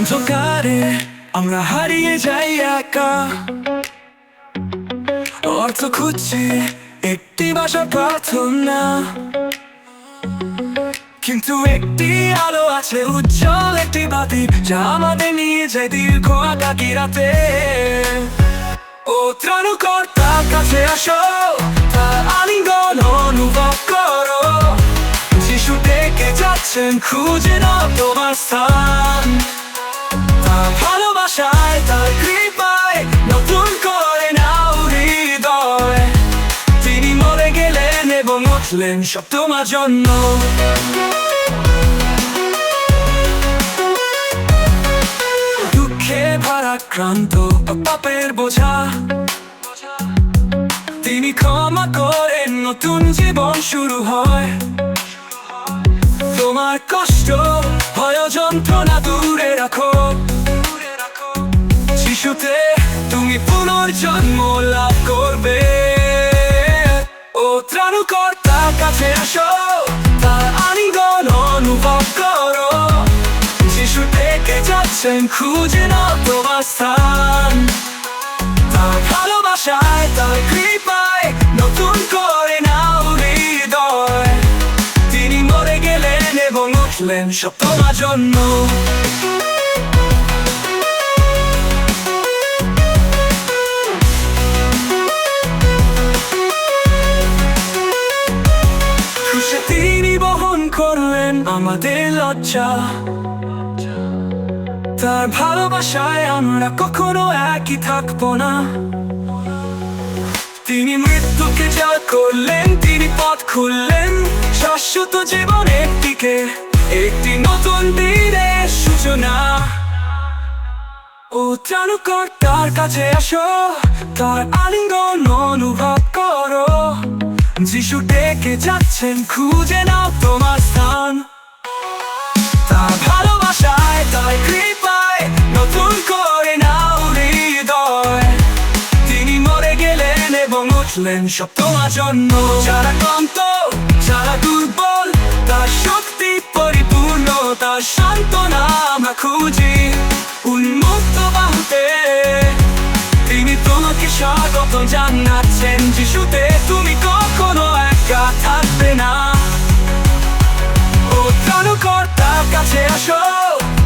অন্ধকারে আমরা হারিয়ে যাই একা, অর্থ খুঁজছি একটি ভাষা প্রার্থনা, কিন্তু একটি আলো আছে, উজ্জ্বল একটি বাতি, যা আমাদের নিয়ে যায় দীর্ঘ একাকী রাতে। ও ত্রাণকর্তার কাছে আসো, তার আলিঙ্গন অনুভব করো। যিশু ডেকে যাচ্ছেন, খুঁজে নাও তোমার স্থান। তার ভালোবাসায়, তার কৃপায় নতুন করে নাও হৃদয়। তিনি মরে গেলেন এবং উঠলেন সব তোমার জন্য। দুঃখে ভারাক্রান্ত পাপের বোঝা তিনি ক্ষমা করেন, নতুন জীবন শুরু হয়। তোমার কষ্ট, ভয়, যন্ত্রণা দূরে রাখো। যিশুতে তুমি পুনর্জন্ম লাভ করবে। ও ত্রাণকর্তার কাছে আসো, তার আলিঙ্গন অনুভব করো। যিশু ডেকে যাচ্ছেন, খুঁজে নাও তোমার স্থান। তার ভালোবাসায়, তার কৃপায় নতুন করে নাও হৃদয়। তিনি মরে গেলেন এবং উঠলেন সব তোমার জন্য। ক্রুশে তিনি বহন করলেন আমাদের লজ্জা। তার ভালোবাসায় আমরা কখনো একই থাকবো না। তিনি মৃত্যুকে জয় করলেন, তিনি পথ খুললেন শাশ্বত জীবনের দিকে, একটি নতুন দিনের সূচনা। ও ত্রাণকর্তার কাছে আসো, তার আলিঙ্গন অনুভব করো। যিশু ডেকে যাচ্ছেন, খুঁজে নাও তোমার স্থান। তার ভালোবাসায়, তার কৃপায় নতুন করে নাও হৃদয়। তিনি মরে গেলেন এবং উঠলেন সব তোমার জন্য। যারা ক্লান্ত, যারা দুর্বল, তার শক্তি পরিপূর্ণ, তার সান্ত্বনা আমরা খুঁজি উন্মুক্ত বাহুতে। তিনি তোমাকে স্বাগত জানাচ্ছেন, যিশুতে তুমি কখনো একা থাকবে না। ও ত্রাণকর্তার কাছে আসো,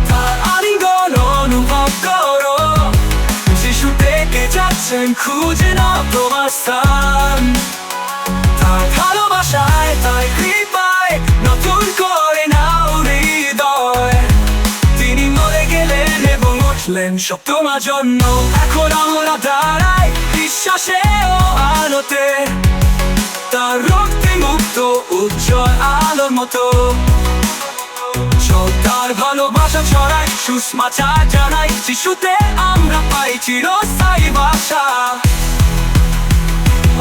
তার আলিঙ্গন অনুভব করো। যিশু ডেকে যাচ্ছেন, খুঁজে নাও তোমার স্থান। তার ভালোবাসায়, তার কৃপায় নতুন করে নাও হৃদয়। তিনি মরে গেলেন এবং উঠলেন সব তোমার জন্য। এখন আমরা দাঁড়াই বিশ্বাসে ও আলোতে, তার রক্তে মুক্ত উজ্জ্বল আলোর মতো। তার ভালোবাসা ছড়াই, সুসমাচার জানাই, যিশুতে আমরা পাই চিরস্থায়ী বাসা।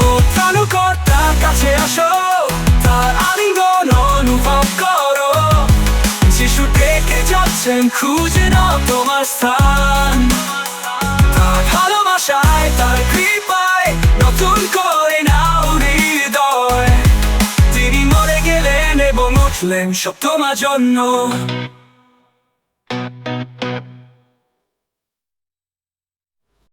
ও ত্রাণকর্তার কাছে আসো, তার আলিঙ্গন অনুভব করো। যিশু ডেকে যাচ্ছেন, খুঁজে নাও তোমার স্থান। তার ভালোবাসায়, তার কৃপায় নতুন করে নাও হৃদয়। তিনি মরে গেলেন এবং উঠলেন সব তোমার জন্য।